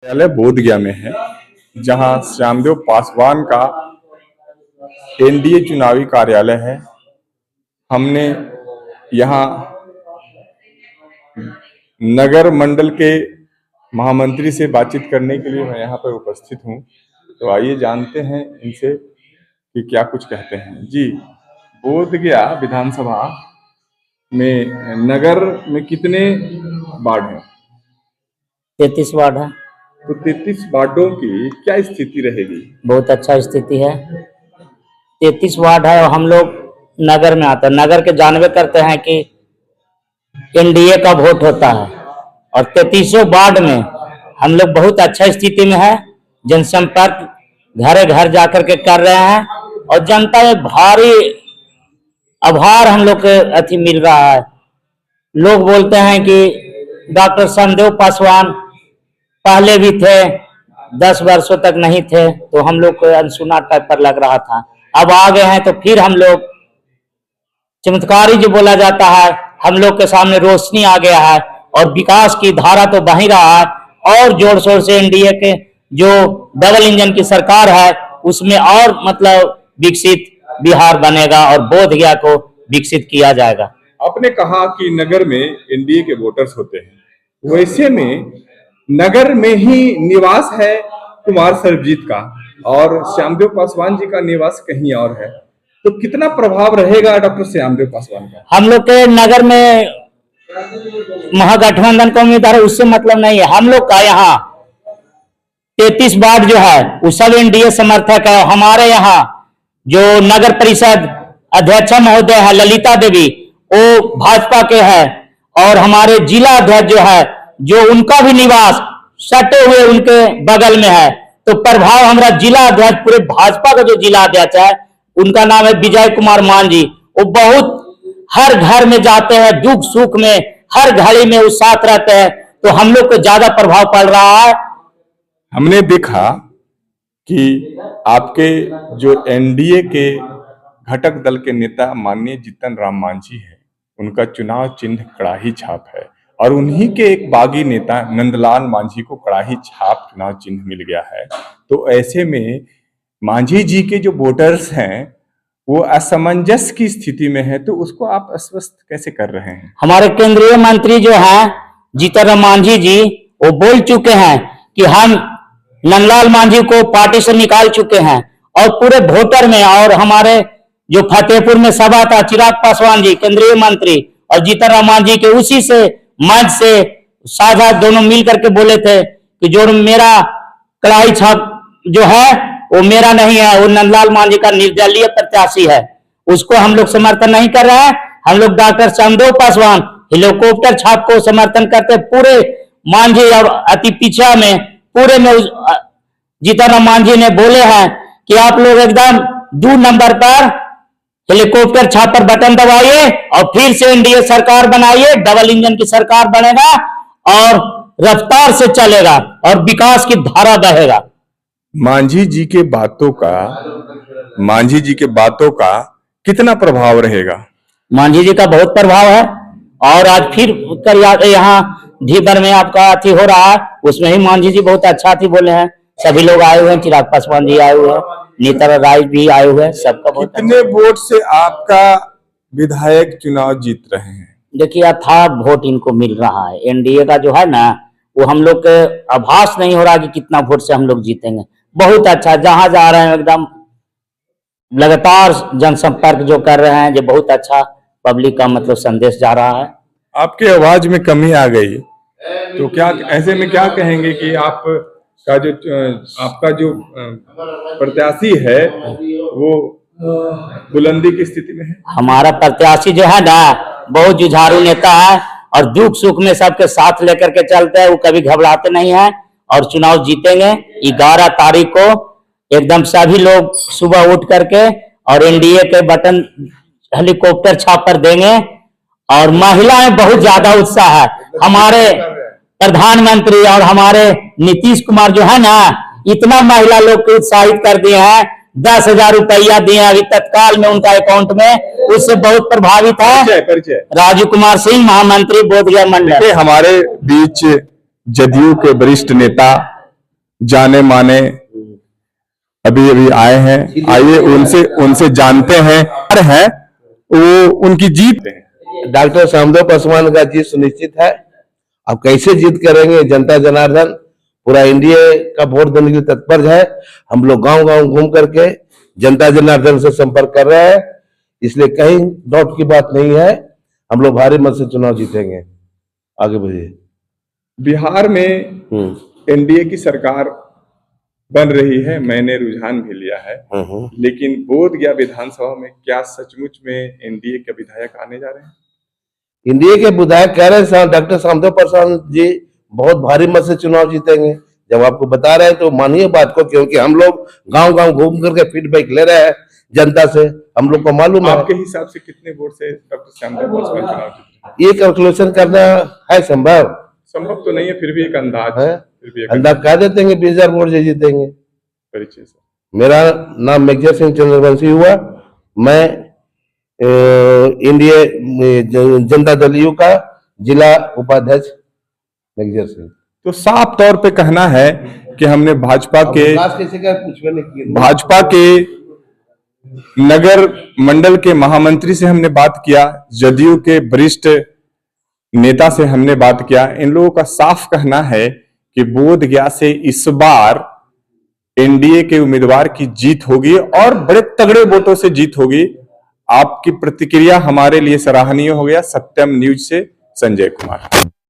कार्यालय बोधगया में है, जहां श्यामदेव पासवान का एनडीए चुनावी कार्यालय है। हमने यहां नगर मंडल के महामंत्री से बातचीत करने के लिए मैं यहां पर उपस्थित हूं। तो आइए जानते हैं इनसे कि क्या कुछ कहते हैं। जी, बोधगया विधानसभा में नगर में कितने वार्ड हैं? 33 वार्ड है। तो 33 वार्डों की क्या स्थिति रहेगी? बहुत अच्छा स्थिति है। 33 वार्ड है और हम लोग नगर में आते हैं। नगर के जानबे करते हैं कि एनडीए का वोट होता है और 33 वार्ड में हम लोग बहुत अच्छा स्थिति में है। जनसंपर्क घरे घर जाकर के कर रहे हैं और जनता में भारी आभार हम लोग के अति मिल रहा है। लोग बोलते हैं कि डॉक्टर श्यामदेव पासवान पहले भी थे, 10 वर्षों तक नहीं थे, तो हम लोग को अनसुना टाइप पर लग रहा था। अब आ गए हैं तो फिर हम लोग चमत्कारी जो बोला जाता है, हम लोग के सामने रोशनी आ गया है और विकास की धारा तो बह ही रहा है। और जोर शोर से एनडीए के जो डबल इंजन की सरकार है उसमें और मतलब विकसित बिहार बनेगा और बोधगया को विकसित किया जाएगा। आपने कहा कि नगर में एनडीए के वोटर्स होते हैं, वैसे में नगर में ही निवास है कुमार सर्वजीत का और श्यामदेव पासवान जी का निवास कहीं और है, तो कितना प्रभाव रहेगा डॉक्टर श्यामदेव पासवान का? हम लोग के नगर में महागठबंधन का उम्मीदवार है, उससे मतलब नहीं है। हम लोग का यहाँ 33 वार्ड जो है वो सब एनडीए समर्थक है। हमारे यहाँ जो नगर परिषद अध्यक्ष महोदय है ललिता देवी, वो भाजपा के है और हमारे जिला अध्यक्ष जो है, जो उनका भी निवास सटे हुए उनके बगल में है। तो प्रभाव हमारा जिला अध्यक्ष पूरे भाजपा का जो जिला अध्यक्ष है उनका नाम है विजय कुमार मान जी। वो बहुत हर घर में जाते हैं, दुख सुख में हर घड़ी में वो साथ रहते हैं, तो हम लोग को ज्यादा प्रभाव पड़ रहा है। हमने देखा कि आपके जो एनडीए के घटक दल के नेता माननीय जीतन राम मांझी है, उनका चुनाव चिन्ह कड़ाही छाप है और उन्हीं के एक बागी नेता नंदलाल मांझी को कड़ाही छाप चुनाव चिन्ह मिल गया है। तो ऐसे में मांझी जी के जो वोटर्स हैं वो असमंजस की स्थिति में है, तो उसको आप आश्वस्त कैसे कर रहे हैं? हमारे केंद्रीय मंत्री जो है जीतन राम मांझी जी, वो बोल चुके हैं कि हम नंदलाल मांझी को पार्टी से निकाल चुके हैं और पूरे वोटर में, और हमारे जो फतेहपुर में सभा था चिराग पासवान जी केंद्रीय मंत्री और जीतन राम मांझी के उसी से मंच से साझा दोनों मिल करके बोले थे कि जो मेरा कड़ाई छाप जो है वो मेरा नहीं है, वो नंदलाल मांझी का निर्दलीय प्रत्याशी है, उसको हम लोग समर्थन नहीं कर रहे हैं। हम लोग डॉक्टर श्यामदेव पासवान हेलीकॉप्टर छाप को समर्थन करते। पूरे मांझी और अति पीछा में पूरे में जीतन राम मांझी ने बोले हैं कि आप लोग एकदम 2 नंबर पर हेलीकॉप्टर छाप पर बटन दबाइए और फिर से एनडीए सरकार बनाइए, डबल इंजन की सरकार बनेगा और रफ्तार से चलेगा और विकास की धारा बहेगा। मांझी जी के बातों का कितना प्रभाव रहेगा? मांझी जी का बहुत प्रभाव है और आज फिर कर यहाँ ढीबर में आपका अति हो रहा है, उसमें ही मांझी जी बहुत अच्छा थी बोले हैं। सभी लोग आए हुए हैं, चिराग पासवान जी आए हुए हैं, नीता राय भी आए हुए हैं, सबका बहुत। कितने वोट से आपका विधायक चुनाव जीत रहे हैं? देखिए अथाह वोट इनको मिल रहा है। एनडीए का जो है ना, वो हम लोग के आभास नहीं हो रहा कि कितना वोट से हम लोग जीतेंगे। बहुत अच्छा, जहां जा रहे हैं एकदम लगातार जनसंपर्क जो कर रहे हैं, जो बहुत अच्छा पब्लिक का मतलब संदेश जा रहा है। आपके आवाज में कमी आ गई, तो क्या ऐसे में क्या कहेंगे कि आपका जो प्रत्याशी है वो बुलंदी की स्थिति में है? हमारा प्रत्याशी जो है ना बहुत जुझारू नेता है और दुख सुख में सबके साथ लेकर के चलते हैं, वो कभी घबराते नहीं है और चुनाव जीतेंगे। 11 तारीख को एकदम सभी लोग सुबह उठ करके और एनडीए के बटन हेलीकॉप्टर छाप पर देंगे और महिलाएं बहुत ज्यादा उत्साह है। हमारे प्रधानमंत्री और हमारे नीतीश कुमार जो है ना, इतना महिला लोग को उत्साहित कर दिए हैं, 10,000 रुपया दिए अभी तत्काल में उनका अकाउंट में, उससे बहुत प्रभावित है। राजू कुमार सिंह, महामंत्री बोधगया मंडल। हमारे बीच जदयू के वरिष्ठ नेता जाने माने अभी अभी आए हैं, आइए उनसे जानते हैं वो उनकी जीत है। डॉक्टर सामदेव पासवान का जीत सुनिश्चित है। अब कैसे जीत करेंगे, जनता जनार्दन पूरा एनडीए का वोट देने के लिए तत्पर है। हम लोग गांव गांव घूम करके जनता जनार्दन से संपर्क कर रहे हैं, इसलिए कहीं डाउट की बात नहीं है। हम लोग भारी मत से चुनाव जीतेंगे। आगे बढ़िए। बिहार में एनडीए की सरकार बन रही है, मैंने रुझान भी लिया है, लेकिन बोधगया विधानसभा में क्या सचमुच में एनडीए के विधायक आने जा रहे हैं? एनडीए के विधायक कह रहे हैं डॉक्टर सामदेव पासवान जी बहुत भारी मत से चुनाव जीतेंगे। जब आपको बता रहे हैं तो मानिए बात को, क्योंकि हम लोग गांव गांव घूम करके फीडबैक ले रहे हैं जनता से, हम लोग को मालूम है। आपके हिसाब से कितने वोट से डॉक्टर सामदेव पासवान चुनाव जीतेंगे? ये कैलकुलेशन करना है संभव तो नहीं है, फिर भी एक अंदाज है। अंदाज कह देते हैं 20,000 वोट से जीतेंगे। परिचय से। मेरा नाम मेजर सिंह चंद्रवंशी हुआ। मैं एनडीए जनता दल यू का जिला उपाध्यक्ष मेजर सिंह। तो साफ तौर पे कहना है कि हमने भाजपा के नगर मंडल के महामंत्री से हमने बात किया, जदयू के वरिष्ठ नेता से हमने बात किया। इन लोगों का साफ कहना है कि बोधगया से इस बार एनडीए के उम्मीदवार की जीत होगी और बड़े तगड़े वोटों से जीत होगी। आपकी प्रतिक्रिया हमारे लिए सराहनीय हो गया। सत्यम न्यूज से संजय कुमार।